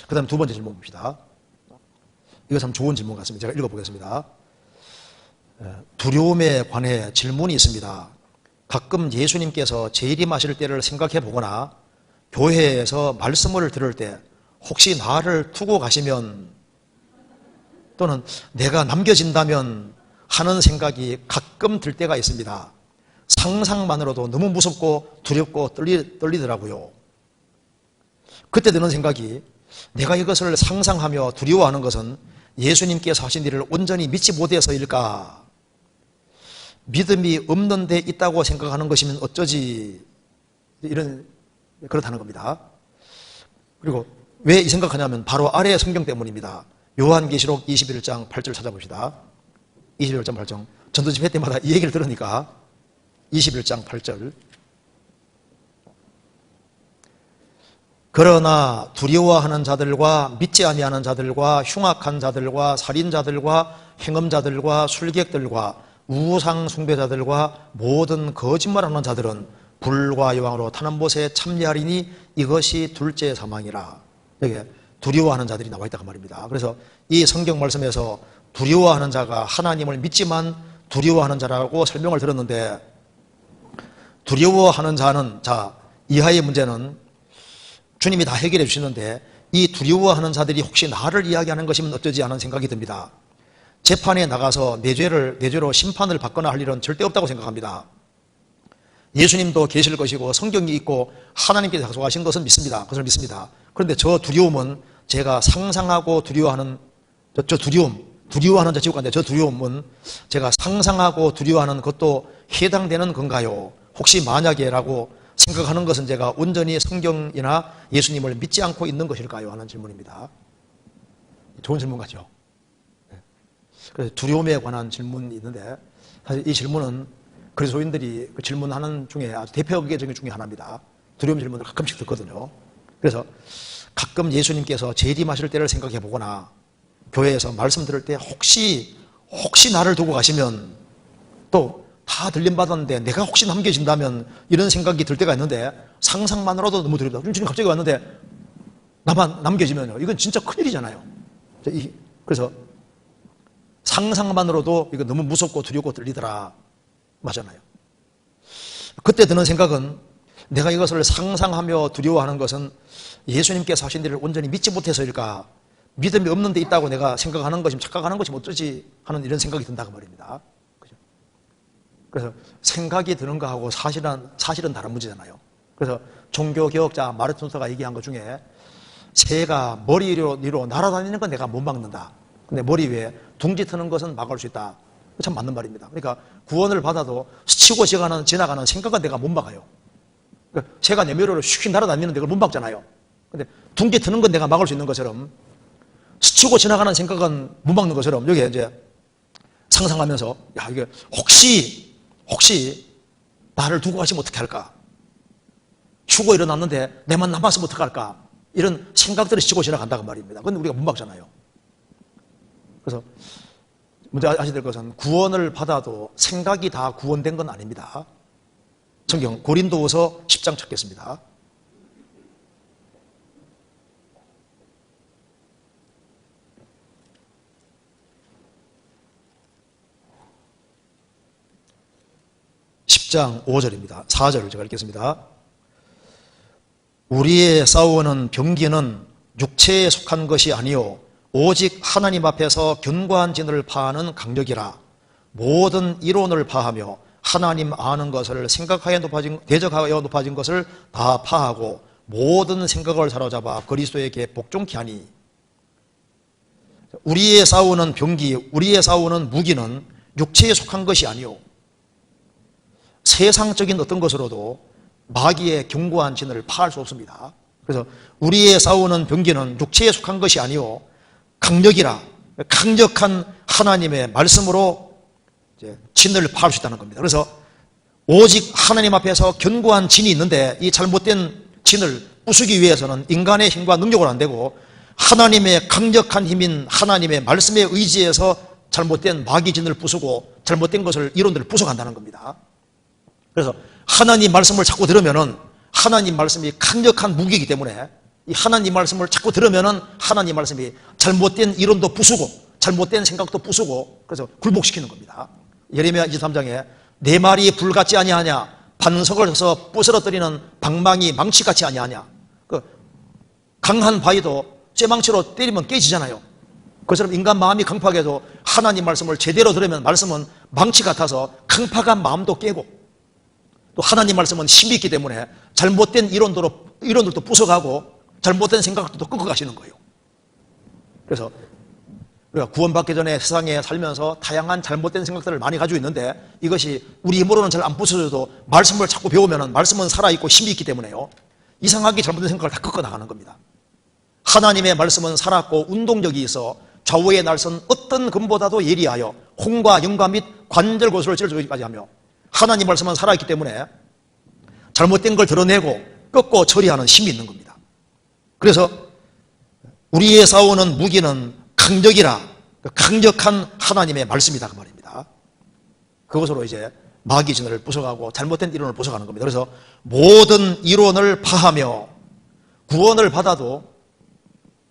그 다음에 두 번째 질문 봅시다. 이거 참 좋은 질문 같습니다. 제가 읽어보겠습니다. 두려움에 관해 질문이 있습니다. 가끔 예수님께서 재림하실 때를 생각해 보거나 교회에서 말씀을 들을 때 혹시 나를 두고 가시면 또는 내가 남겨진다면 하는 생각이 가끔 들 때가 있습니다. 상상만으로도 너무 무섭고 두렵고 떨리더라고요. 그때 드는 생각이 내가 이것을 상상하며 두려워하는 것은 예수님께서 하신 일을 온전히 믿지 못해서일까? 믿음이 없는 데 있다고 생각하는 것이면 어쩌지? 그렇다는 겁니다. 그리고 왜 이 생각하냐면 바로 아래 성경 때문입니다. 요한계시록 21장 8절 찾아봅시다. 21장 8절. 전도 집회 때마다 이 얘기를 들으니까 21장 8절. 그러나 두려워하는 자들과 믿지 아니하는 자들과 흉악한 자들과 살인자들과 행음자들과 술객들과 우상 숭배자들과 모든 거짓말하는 자들은 불과 여왕으로 타는 못에 참여하리니 이것이 둘째 사망이라. 여기 두려워하는 자들이 나와 있다고 말입니다. 그래서 이 성경 말씀에서 두려워하는 자가 하나님을 믿지만 두려워하는 자라고 설명을 들었는데, 두려워하는 자는, 이하의 문제는 주님이 다 해결해 주시는데 이 두려워하는 자들이 혹시 나를 이야기하는 것이면 어쩌지 하는 생각이 듭니다. 재판에 나가서 내 죄로 심판을 받거나 할 일은 절대 없다고 생각합니다. 예수님도 계실 것이고 성경이 있고 하나님께서 약속하신 것은 믿습니다. 그것을 믿습니다. 그런데 저 두려움은 제가 상상하고 두려워하는 두려워하는 자 지옥 간데 저 두려움은 제가 상상하고 두려워하는 것도 해당되는 건가요? 혹시 만약에라고 생각하는 것은 제가 온전히 성경이나 예수님을 믿지 않고 있는 것일까요? 하는 질문입니다. 좋은 질문 같죠? 그래서 두려움에 관한 질문이 있는데, 사실 이 질문은 그리스도인들이 그 질문하는 중에 아주 대표적인 중에 하나입니다. 두려움 질문을 가끔씩 듣거든요. 그래서 가끔 예수님께서 재림하실 때를 생각해 보거나 교회에서 말씀 들을 때 혹시 나를 두고 가시면, 또 다 들림받았는데 내가 혹시 남겨진다면 이런 생각이 들 때가 있는데 상상만으로도 너무 두렵다. 주님 갑자기 왔는데 나만 남겨지면요, 이건 진짜 큰일이잖아요. 그래서 상상만으로도 이거 너무 무섭고 두렵고 떨리더라 맞잖아요. 그때 드는 생각은 내가 이것을 상상하며 두려워하는 것은 예수님께서 하신 일을 온전히 믿지 못해서일까? 믿음이 없는 데 있다고 내가 생각하는 것이면, 착각하는 것이면 어쩌지 하는 이런 생각이 든다고 말입니다. 그죠? 그래서 생각이 드는 거하고 사실은 다른 문제잖아요. 그래서 종교개혁자 마르틴 루터가 얘기한 것 중에 새가 머리 위로 날아다니는 건 내가 못 막는다. 근데 머리 위에 둥지 트는 것은 막을 수 있다. 참 맞는 말입니다. 그러니까 구원을 받아도 스치고 지나가는 생각은 내가 못 막아요. 그러니까 새가 내 머리로 슉 날아다니는데 그걸 못 막잖아요. 근데 둥지 트는 건 내가 막을 수 있는 것처럼 스치고 지나가는 생각은 못 막는 것처럼 여기 이제 상상하면서, 야, 이게 혹시 나를 두고 가시면 어떻게 할까? 죽어 일어났는데 내만 남았으면 어떻게 할까? 이런 생각들이 스치고 지나간다고 말입니다. 그런데 우리가 못 막잖아요. 그래서 먼저 아셔야 될 것은 구원을 받아도 생각이 다 구원된 건 아닙니다. 성경 고린도후서 10장 찾겠습니다. (10장) 5절입니다. 4절을 제가 읽겠습니다. 우리의 싸우는 병기는 육체에 속한 것이 아니요 오직 하나님 앞에서 견고한 진을 파하는 강력이라. 모든 이론을 파하며 하나님 아는 것을 대적하여 높아진 것을 다 파하고 모든 생각을 사로잡아 그리스도에게 복종케 하니. 우리의 싸우는 병기, 우리의 싸우는 무기는 육체에 속한 것이 아니요 세상적인 어떤 것으로도 마귀의 견고한 진을 파할 수 없습니다. 그래서 우리의 싸우는 병기는 육체에 속한 것이 아니요 강력이라, 강력한 하나님의 말씀으로 이제 진을 파할 수 있다는 겁니다. 그래서 오직 하나님 앞에서 견고한 진이 있는데 이 잘못된 진을 부수기 위해서는 인간의 힘과 능력으로 안 되고 하나님의 강력한 힘인 하나님의 말씀에 의지해서 잘못된 마귀 진을 부수고 잘못된 것을, 이론들을 부숴간다는 겁니다. 그래서 하나님 말씀을 자꾸 들으면은 하나님 말씀이 강력한 무기이기 때문에 이 하나님 말씀을 자꾸 들으면은 하나님 말씀이 잘못된 이론도 부수고 잘못된 생각도 부수고 그래서 굴복시키는 겁니다. 예레미야 23장에 내 말이 불같지 아니하냐 반석을 쳐서 부스러뜨리는 방망이 망치같이 아니하냐. 그 강한 바위도 쇠망치로 때리면 깨지잖아요. 그처럼 인간 마음이 강팍해도 하나님 말씀을 제대로 들으면 말씀은 망치 같아서 강팍한 마음도 깨고 또 하나님 말씀은 힘이 있기 때문에 잘못된 이론들도 부숴가고 잘못된 생각들도 꺾어가시는 거예요. 그래서 우리가 구원받기 전에 세상에 살면서 다양한 잘못된 생각들을 많이 가지고 있는데 이것이 우리 힘으로는 잘 안 부서져도 말씀을 자꾸 배우면 말씀은 살아있고 힘이 있기 때문에요. 이상하게 잘못된 생각을 다 꺾어나가는 겁니다. 하나님의 말씀은 살았고 운동력이 있어 좌우의 날선 어떤 금보다도 예리하여 홍과 영과 및 관절 고수를 찔러주기까지 하며 하나님 말씀은 살아있기 때문에 잘못된 걸 드러내고 꺾고 처리하는 힘이 있는 겁니다. 그래서 우리의 싸우는 무기는 강력이라 강력한 하나님의 말씀이다 그 말입니다. 그것으로 이제 마귀진을 부숴가고 잘못된 이론을 부숴가는 겁니다. 그래서 모든 이론을 파하며 구원을 받아도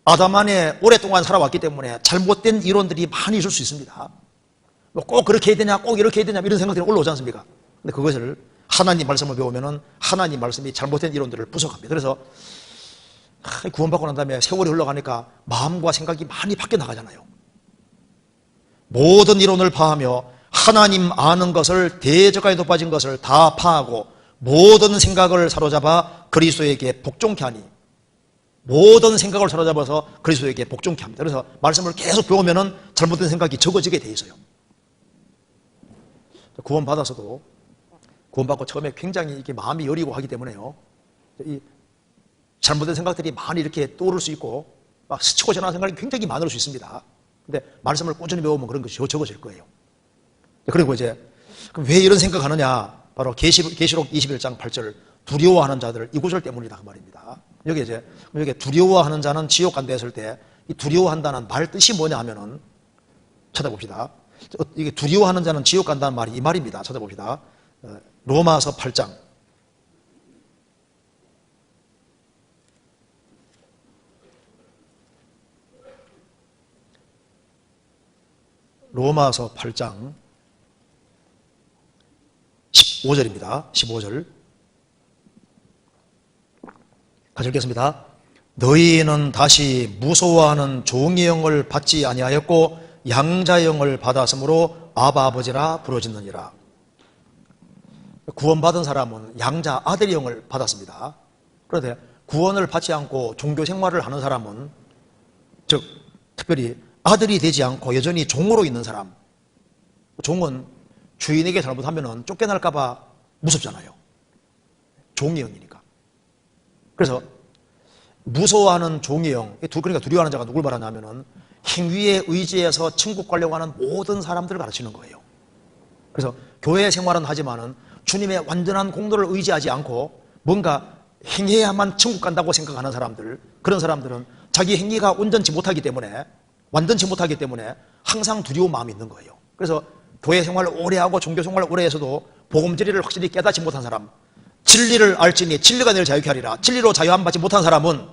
아담 안에 오랫동안 살아왔기 때문에 잘못된 이론들이 많이 있을 수 있습니다. 꼭 그렇게 해야 되냐 꼭 이렇게 해야 되냐 이런 생각들이 올라오지 않습니까? 근데 그것을 하나님 말씀을 배우면은 하나님 말씀이 잘못된 이론들을 부숴갑니다. 그래서 구원받고 난 다음에 세월이 흘러가니까 마음과 생각이 많이 바뀌어 나가잖아요. 모든 이론을 파하며 하나님 아는 것을 대적까지 높아진 것을 다 파하고 모든 생각을 사로잡아 그리스도에게 복종케 하니 모든 생각을 사로잡아서 그리스도에게 복종케 합니다. 그래서 말씀을 계속 배우면은 잘못된 생각이 적어지게 돼 있어요. 구원받아서도 구원받고 처음에 굉장히 이렇게 마음이 여리고 하기 때문에요. 이 잘못된 생각들이 많이 이렇게 떠오를 수 있고 막 스치고 지나가는 생각이 굉장히 많을 수 있습니다. 근데 말씀을 꾸준히 배우면 그런 것이 적어질 거예요. 그리고 이제 그럼 왜 이런 생각하느냐? 바로 계시록 21장 8절 두려워하는 자들 이 구절 때문이다 그 말입니다. 여기 두려워하는 자는 지옥 간다 했을 때 이 두려워한다는 말 뜻이 뭐냐 하면은 찾아봅시다. 이게 두려워하는 자는 지옥 간다는 말이 이 말입니다. 찾아봅시다. 로마서 8장 로마서 8장 15절입니다. 15절 같이 읽겠습니다. 너희는 다시 무서워하는 종의 영을 받지 아니하였고 양자의 영을 받았으므로 아바 아버지라 부르짖느니라. 구원받은 사람은 양자 아들의 영을 받았습니다. 그런데 구원을 받지 않고 종교 생활을 하는 사람은 즉 특별히 아들이 되지 않고 여전히 종으로 있는 사람, 종은 주인에게 잘못하면 쫓겨날까 봐 무섭잖아요. 종의 영이니까. 그래서 무서워하는 종의 영, 그러니까 두려워하는 자가 누굴 말하냐면은 행위에 의지해서 천국 가려고 하는 모든 사람들을 가르치는 거예요. 그래서 교회 생활은 하지만은 주님의 완전한 공로를 의지하지 않고 뭔가 행해야만 천국 간다고 생각하는 사람들, 그런 사람들은 자기 행위가 완전치 못하기 때문에 항상 두려운 마음이 있는 거예요. 그래서 교회 생활을 오래 하고 종교 생활을 오래 해서도 복음 진리를 확실히 깨닫지 못한 사람, 진리를 알지니 진리가 너를 자유케 하리라, 진리로 자유함 받지 못한 사람은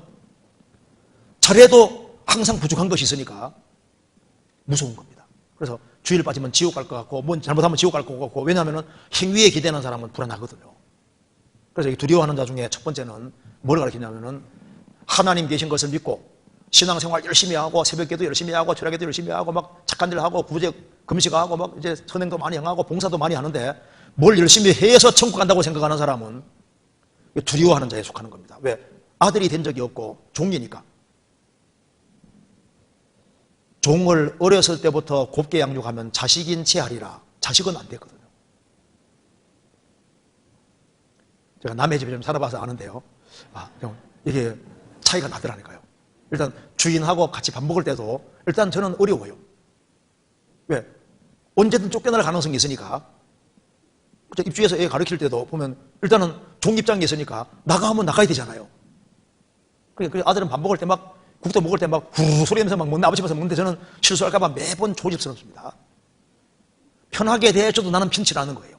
잘해도 항상 부족한 것이 있으니까 무서운 겁니다. 그래서 주의를 빠지면 지옥 갈 것 같고 뭐 잘못하면 지옥 갈 것 같고, 왜냐하면 행위에 기대는 사람은 불안하거든요. 그래서 이 두려워하는 자 중에 첫 번째는 뭘 가르치냐면은 하나님 계신 것을 믿고 신앙생활 열심히 하고 새벽기도 열심히 하고 철학기도 열심히 하고 막 착한 일 하고 구제 금식하고 막 이제 선행도 많이 행하고 봉사도 많이 하는데 뭘 열심히 해서 천국 간다고 생각하는 사람은 두려워하는 자에 속하는 겁니다. 왜? 아들이 된 적이 없고 종이니까. 종을 어렸을 때부터 곱게 양육하면 자식인 채 하리라. 자식은 안 되거든요. 제가 남의 집에 좀 살아봐서 아는데요. 이게 차이가 나더라니까요. 일단 주인하고 같이 밥 먹을 때도 일단 저는 어려워요. 왜? 언제든 쫓겨날 가능성이 있으니까. 입주해서 애 가르칠 때도 보면 일단은 종 입장에 있으니까 나가면 나가야 되잖아요. 그래서 아들은 밥 먹을 때 막 국도 먹을 때 막 후루 소리 내면서 막 먹는 아버지 앞에서 먹는데 저는 실수할까봐 매번 조집스럽습니다. 편하게 대해줘도 나는 편치 않은 거예요.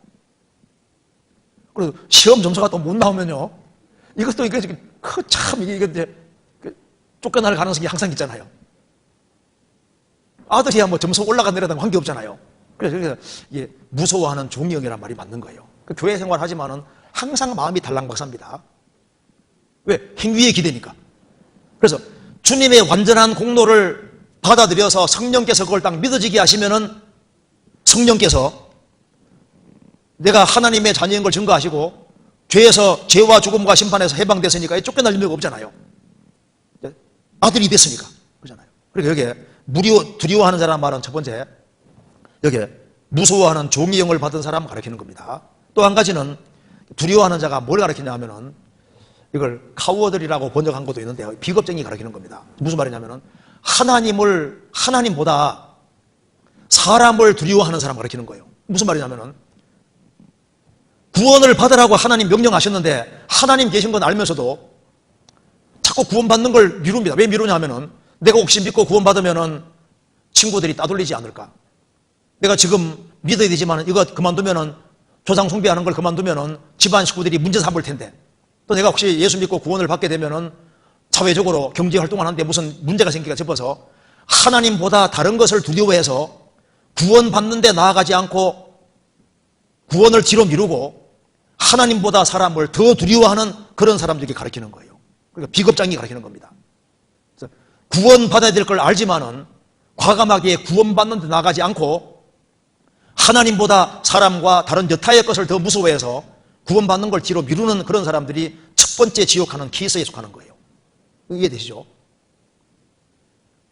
그리고 시험 점수가 또 못 나오면요. 이것도 이게 참 이게 쫓겨날 가능성이 항상 있잖아요. 아들이야 뭐 점수 올라가 내려다 관계없잖아요. 그래서 이게 무서워하는 종이형이란 말이 맞는 거예요. 교회 생활하지만은 항상 마음이 달랑박사입니다. 왜? 행위에 기대니까. 그래서 주님의 완전한 공로를 받아들여서 성령께서 그걸 딱 믿어지게 하시면은 성령께서 내가 하나님의 자녀인 걸 증거하시고 죄와 죽음과 심판에서 해방됐으니까 쫓겨날 의미가 없잖아요. 아들이 됐으니까. 그렇잖아요. 그리고 여기에 두려워하는 사람 말은 첫 번째, 여기에 무서워하는 종이 영을 받은 사람 가르치는 겁니다. 또 한 가지는 두려워하는 자가 뭘 가르치냐 하면은 이걸 카워들이라고 번역한 것도 있는데요. 비겁쟁이 가르치는 겁니다. 무슨 말이냐면은 하나님보다 사람을 두려워하는 사람 가르치는 거예요. 무슨 말이냐면은 구원을 받으라고 하나님 명령하셨는데 하나님 계신 건 알면서도 자꾸 구원받는 걸 미룹니다. 왜 미루냐 하면은 내가 혹시 믿고 구원받으면은 친구들이 따돌리지 않을까? 내가 지금 믿어야 되지만 이거 그만두면은 조상 숭배하는 걸 그만두면은 집안 식구들이 문제 삼을 텐데 또 내가 혹시 예수 믿고 구원을 받게 되면은 사회적으로 경제 활동을 하는데 무슨 문제가 생기가 싶어서 하나님보다 다른 것을 두려워해서 구원받는데 나아가지 않고 구원을 뒤로 미루고 하나님보다 사람을 더 두려워하는 그런 사람들에게 가르치는 거예요. 그러니까 비겁장이 가르치는 겁니다. 그래서 구원받아야 될 걸 알지만은 과감하게 구원받는데 나가지 않고 하나님보다 사람과 다른 여타의 것을 더 무서워해서 구원받는 걸 뒤로 미루는 그런 사람들이 첫 번째 지옥하는 케이스에 속하는 거예요. 이해되시죠?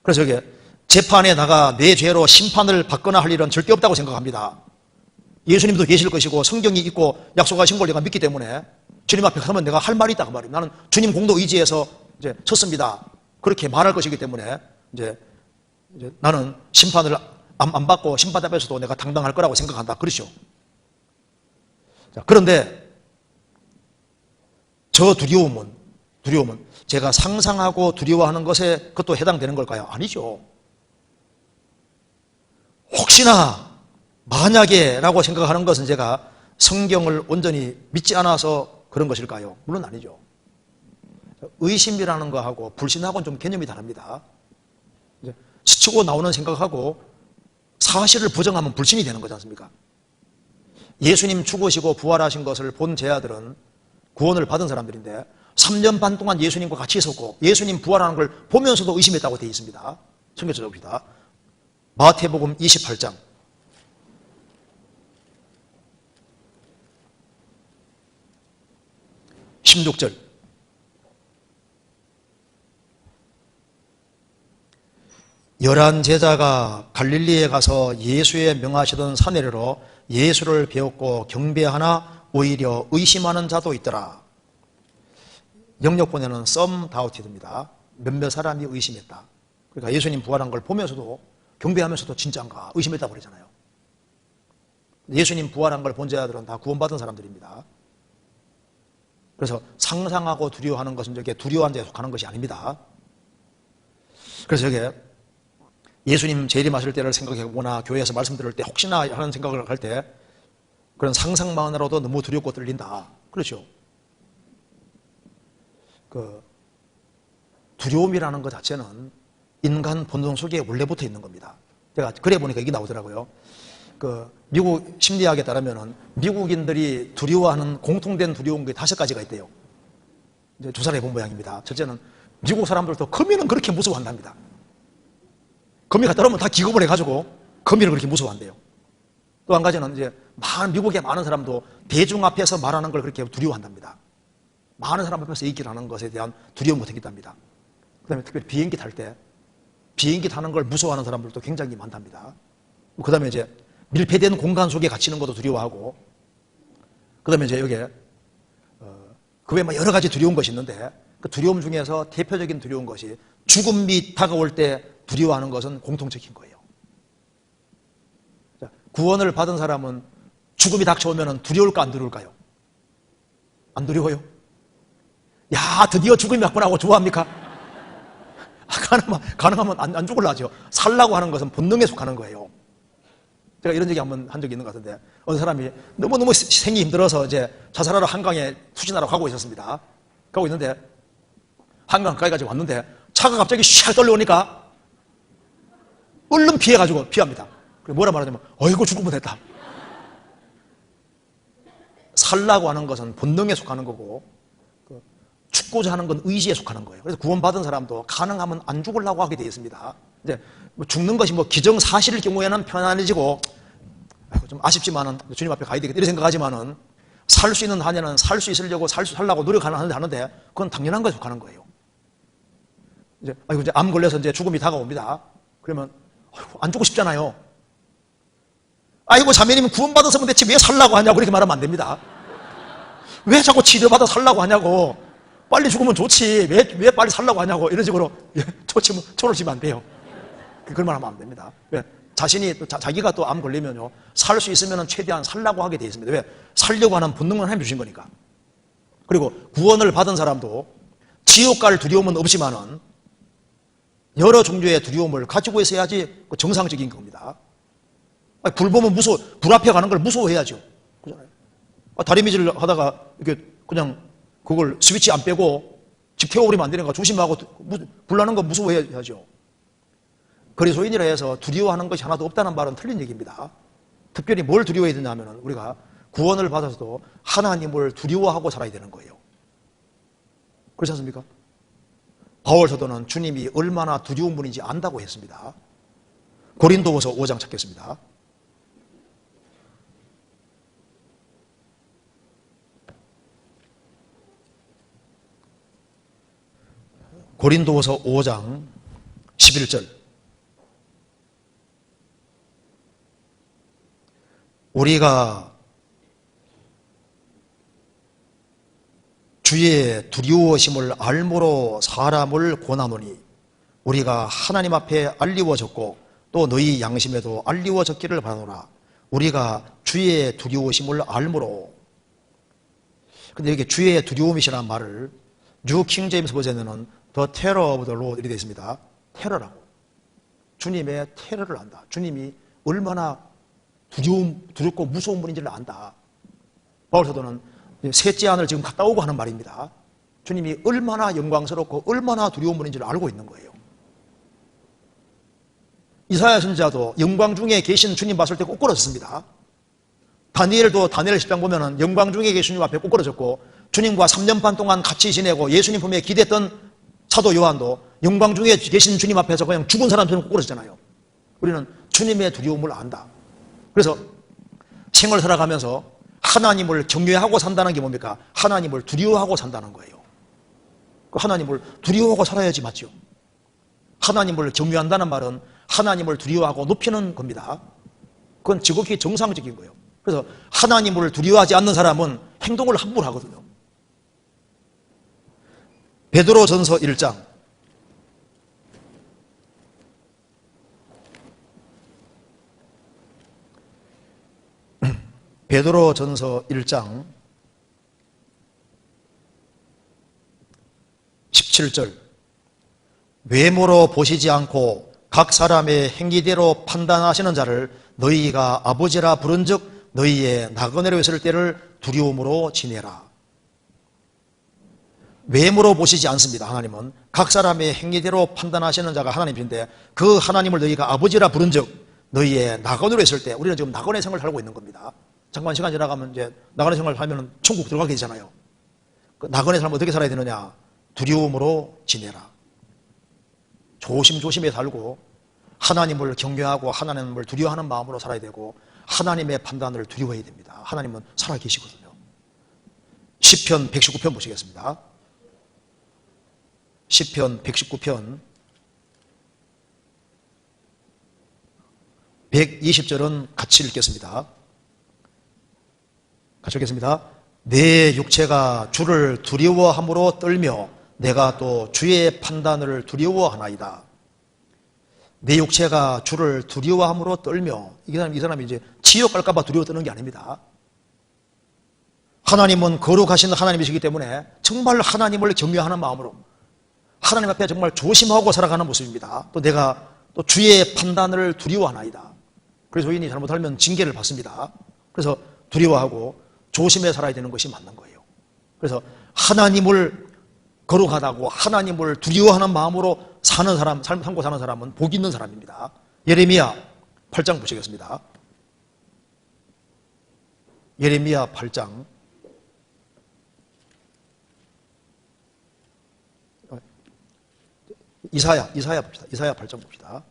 그래서 이게 재판에 나가 내 죄로 심판을 받거나 할 일은 절대 없다고 생각합니다. 예수님도 계실 것이고 성경이 있고 약속하신 걸 내가 믿기 때문에 주님 앞에 서면 내가 할 말이 있다 그 말이에요. 나는 주님 공도 의지해서 이제 섰습니다. 그렇게 말할 것이기 때문에 이제 나는 심판을 안 받고 심판 앞에서도 내가 당당할 거라고 생각한다. 그렇죠? 자, 그런데 저 두려움은 제가 상상하고 두려워하는 것에 그것도 해당되는 걸까요? 아니죠. 혹시나 만약에 라고 생각하는 것은 제가 성경을 온전히 믿지 않아서 그런 것일까요? 물론 아니죠. 의심이라는 거하고 불신하고는 좀 개념이 다릅니다. 스치고 나오는 생각하고 사실을 부정하면 불신이 되는 거지 않습니까? 예수님 죽으시고 부활하신 것을 본 제자들은 구원을 받은 사람들인데 3년 반 동안 예수님과 같이 있었고 예수님 부활하는 걸 보면서도 의심했다고 되어 있습니다. 성경 찾아봅시다. 마태복음 28장 16절. 열한 제자가 갈릴리에 가서 예수의 명하시던 산에로 예수를 배웠고 경배하나 오히려 의심하는 자도 있더라. 영역본에는 some doubted입니다. 몇몇 사람이 의심했다. 그러니까 예수님 부활한 걸 보면서도 경배하면서도 진짜인가 의심했다고 그러잖아요. 예수님 부활한 걸 본 자들은 다 구원받은 사람들입니다. 그래서 상상하고 두려워하는 것은 저게 두려워한 자에 속하는 것이 아닙니다. 그래서 저게 예수님 재림하실 때를 생각해보거나 교회에서 말씀 들을 때 혹시나 하는 생각을 할 때 그런 상상만으로도 너무 두렵고 떨린다. 그렇죠? 두려움이라는 것 자체는 인간 본성 속에 원래부터 있는 겁니다. 제가 그래 보니까 이게 나오더라고요. 미국 심리학에 따르면은 미국인들이 두려워하는 공통된 두려운 게 5가지가 있대요. 이제 조사를 해본 모양입니다. 첫째는 미국 사람들도 거미는 그렇게 무서워한답니다. 거미가 떨어오면 다 기겁을 해가지고 거미를 그렇게 무서워한대요. 또 한 가지는 이제 미국의 많은 사람도 대중 앞에서 말하는 걸 그렇게 두려워한답니다. 많은 사람 앞에서 얘기를 하는 것에 대한 두려움이 생긴답니다. 그 다음에 특별히 비행기 탈 때 비행기 타는 걸 무서워하는 사람들도 굉장히 많답니다. 그 다음에 이제 밀폐된 공간 속에 갇히는 것도 두려워하고 그 다음에 이제 여기에 그 외에 여러 가지 두려운 것이 있는데 그 두려움 중에서 대표적인 두려운 것이 죽음이 다가올 때 두려워하는 것은 공통적인 거예요. 구원을 받은 사람은 죽음이 닥쳐오면 두려울까 안 두려울까요? 안 두려워요? 야, 드디어 죽음이 왔구나 하고 좋아합니까? 가능하면 안 죽을라 하죠. 살라고 하는 것은 본능에 속하는 거예요. 제가 이런 얘기 한번 한 적이 있는 것 같은데 어느 사람이 너무너무 생이 힘들어서 이제 자살하러 한강에 투신하러 가고 있었습니다. 가고 있는데 한강 가까이까지 왔는데 차가 갑자기 샥 떨려오니까 얼른 피합니다. 그리고 뭐라 말하냐면, 어이구, 죽으면 됐다. 살라고 하는 것은 본능에 속하는 거고, 죽고자 하는 건 의지에 속하는 거예요. 그래서 구원받은 사람도 가능하면 안 죽으려고 하게 되어 있습니다. 이제 죽는 것이 기정사실일 경우에는 편안해지고, 좀 아쉽지만은 주님 앞에 가야 되겠다 이렇게 생각하지만은, 살 수 있는 한에는 살 수 있으려고 살라고 노력하는데 그건 당연한 것에 속하는 거예요. 이제 암 걸려서 이제 죽음이 다가옵니다. 그러면 안 죽고 싶잖아요. 아이고, 자매님 구원받았으면 대체 왜 살라고 하냐고 그렇게 말하면 안 됩니다. 왜 자꾸 치료받아 살라고 하냐고. 빨리 죽으면 좋지. 왜 빨리 살라고 하냐고. 이런 식으로 초를 치면 안 돼요. 그걸 말하면 안 됩니다. 왜? 자기가 또 암 걸리면요, 살 수 있으면 최대한 살라고 하게 되어 있습니다. 왜? 살려고 하는 본능을 하나님 주신 거니까. 그리고 구원을 받은 사람도 지옥 갈 두려움은 없지만은 여러 종류의 두려움을 가지고 있어야지 정상적인 겁니다. 불 보면 불 앞에 가는 걸 무서워해야죠. 그잖아요. 다리미질 하다가 이렇게 그냥 그걸 스위치 안 빼고 집 태워버리면 안 되니까 조심하고 불 나는 거 무서워해야죠. 그리스도인이라 해서 두려워하는 것이 하나도 없다는 말은 틀린 얘기입니다. 특별히 뭘 두려워해야 되냐면 우리가 구원을 받아서도 하나님을 두려워하고 살아야 되는 거예요. 그렇지 않습니까? 바울 사도는 주님이 얼마나 두려운 분인지 안다고 했습니다. 고린도후서 5장 찾겠습니다. 고린도후서 5장 11절. 우리가 주의 두려워심을 알므로 사람을 권하노니 우리가 하나님 앞에 알리워졌고 또 너희 양심에도 알리워졌기를 바라노라. 우리가 주의 두려워심을 알므로. 근데 여기 주의 두려움이시라는 말을 뉴 킹제임스 버전에는 The terror of the Lord 이렇게 되어 있습니다. 테러라고. 주님의 테러를 안다. 주님이 얼마나 두렵고 무서운 분인지를 안다. 바울 사도는 셋째 안을 지금 갔다 오고 하는 말입니다. 주님이 얼마나 영광스럽고 얼마나 두려운 분인지를 알고 있는 거예요. 이사야 선지자도 영광 중에 계신 주님 봤을 때 꼬꾸라졌습니다. 다니엘도 다니엘 10장 보면은 영광 중에 계신 주님 앞에 꼬꾸라졌고, 주님과 3년 반 동안 같이 지내고 예수님 품에 기댔던 사도 요한도 영광 중에 계신 주님 앞에서 그냥 죽은 사람처럼 꼬꾸라졌잖아요. 우리는 주님의 두려움을 안다. 그래서 생을 살아가면서 하나님을 경외하고 산다는 게 뭡니까? 하나님을 두려워하고 산다는 거예요. 하나님을 두려워하고 살아야지 맞죠? 하나님을 경외한다는 말은 하나님을 두려워하고 높이는 겁니다. 그건 지극히 정상적인 거예요. 그래서 하나님을 두려워하지 않는 사람은 행동을 함부로 하거든요. 베드로전서 1장 베드로전서 1장 17절. 외모로 보시지 않고 각 사람의 행위대로 판단하시는 자를 너희가 아버지라 부른즉 너희의 나그네로 있을 때를 두려움으로 지내라. 외모로 보시지 않습니다. 하나님은 각 사람의 행위대로 판단하시는 자가 하나님인데 그 하나님을 너희가 아버지라 부른즉 너희의 나그네로 있을 때, 우리는 지금 나그네 생활을 살고 있는 겁니다. 잠깐 시간 지나가면 이제 나그네 생활을 하면 천국 들어가게 되잖아요. 그 나그네 삶을 어떻게 살아야 되느냐? 두려움으로 지내라. 조심조심히 살고 하나님을 경외하고 하나님을 두려워하는 마음으로 살아야 되고 하나님의 판단을 두려워해야 됩니다. 하나님은 살아계시거든요. 시편 119편 보시겠습니다. 시편 119편 120절은 같이 읽겠습니다. 같이 읽겠습니다. 내 육체가 주를 두려워함으로 떨며 내가 또 주의 판단을 두려워하나이다. 내 육체가 주를 두려워함으로 떨며, 이 사람이 이제 지옥 갈까봐 두려워 떠는 게 아닙니다. 하나님은 거룩하신 하나님이시기 때문에 정말 하나님을 경외하는 마음으로 하나님 앞에 정말 조심하고 살아가는 모습입니다. 또 내가 또 주의 판단을 두려워하나이다. 그래서 소인이 잘못하면 징계를 받습니다. 그래서 두려워하고 조심해 살아야 되는 것이 맞는 거예요. 그래서 하나님을 거룩하다고 하나님을 두려워하는 마음으로 사는 사람, 삶 살고 사는 사람은 복 있는 사람입니다. 예레미야 8장 보시겠습니다. 예레미야 8장 이사야 봅시다. 이사야 8장 봅시다.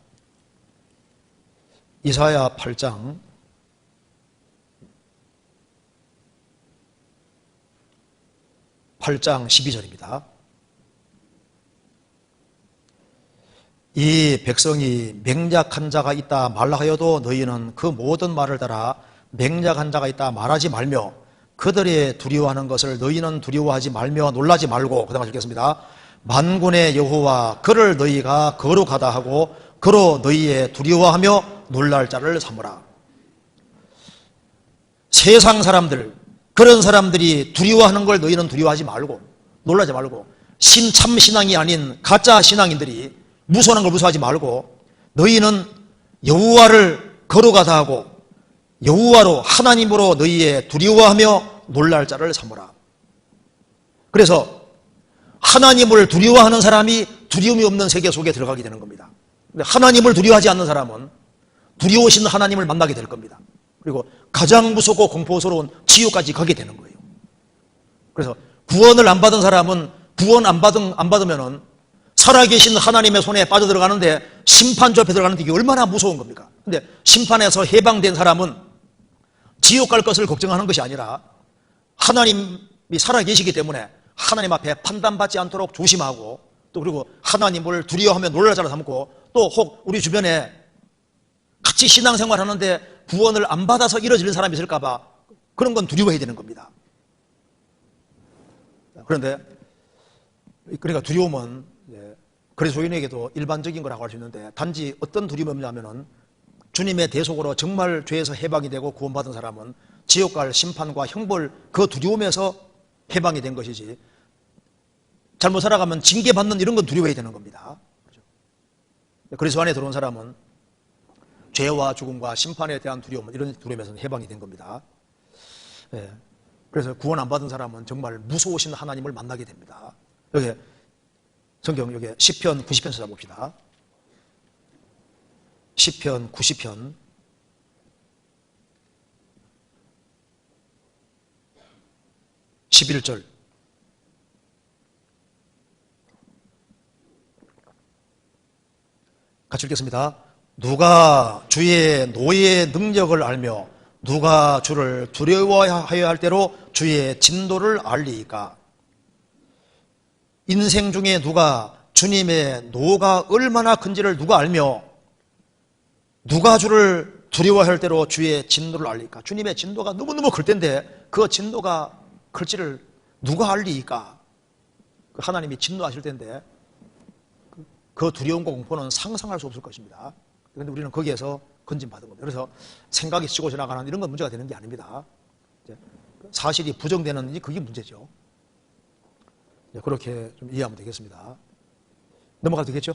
이사야 8장 12절입니다. 이 백성이 맹약한 자가 있다 말하여도 너희는 그 모든 말을 따라 맹약한 자가 있다 말하지 말며 그들의 두려워하는 것을 너희는 두려워하지 말며 놀라지 말고, 그 다음 읽겠습니다. 만군의 여호와 그를 너희가 거룩하다 하고 그로 너희의 두려워하며 놀랄 자를 삼으라. 세상 사람들, 그런 사람들이 두려워하는 걸 너희는 두려워하지 말고 놀라지 말고, 참 신앙이 아닌 가짜 신앙인들이 무서워하는 걸 무서워하지 말고 너희는 여호와를 거룩하다 하고 여호와로 하나님으로 너희의 두려워하며 놀랄 자를 삼으라. 그래서 하나님을 두려워하는 사람이 두려움이 없는 세계 속에 들어가게 되는 겁니다. 근데 하나님을 두려워하지 않는 사람은 두려우신 하나님을 만나게 될 겁니다. 그리고 가장 무섭고 공포스러운 지옥까지 가게 되는 거예요. 그래서 구원을 안 받은 사람은 구원 안 받으면은 살아계신 하나님의 손에 빠져들어가는데 심판 좁에 들어가는데 이게 얼마나 무서운 겁니까? 근데 심판에서 해방된 사람은 지옥 갈 것을 걱정하는 것이 아니라 하나님이 살아계시기 때문에 하나님 앞에 판단받지 않도록 조심하고, 또 그리고 하나님을 두려워하며 놀랄 자로 삼고, 또 혹 우리 주변에 같이 신앙생활 하는데 구원을 안 받아서 이뤄지는 사람이 있을까 봐 그런 건 두려워해야 되는 겁니다. 그런데 그러니까 두려움은 그리스도인에게도 일반적인 거라고 할 수 있는데, 단지 어떤 두려움이 없냐면은 주님의 대속으로 정말 죄에서 해방이 되고 구원받은 사람은 지옥 갈 심판과 형벌, 그 두려움에서 해방이 된 것이지, 잘못 살아가면 징계받는 이런 건 두려워해야 되는 겁니다. 그리스도 안에 들어온 사람은 죄와 죽음과 심판에 대한 두려움, 이런 두려움에서는 해방이 된 겁니다. 그래서 구원 안 받은 사람은 정말 무서우신 하나님을 만나게 됩니다. 여기 성경, 여기 시편 90편 찾아봅시다. 시편 90편 11절. 같이 읽겠습니다. 누가 주의 노예의 능력을 알며 누가 주를 두려워하여야 할 때로 주의 진도를 알리이까. 인생 중에 누가 주님의 노가 얼마나 큰지를 누가 알며 누가 주를 두려워할 때로 주의 진도를 알리까. 주님의 진도가 너무너무 클 텐데 그 진도가 클지를 누가 알리까. 하나님이 진노하실 텐데 그 두려움과 공포는 상상할 수 없을 것입니다. 그런데 우리는 거기에서 건진받은 겁니다. 그래서 생각이 치고 지나가는 이런 건 문제가 되는 게 아닙니다. 사실이 부정되는 그게 문제죠. 그렇게 좀 이해하면 되겠습니다. 넘어가도 되겠죠?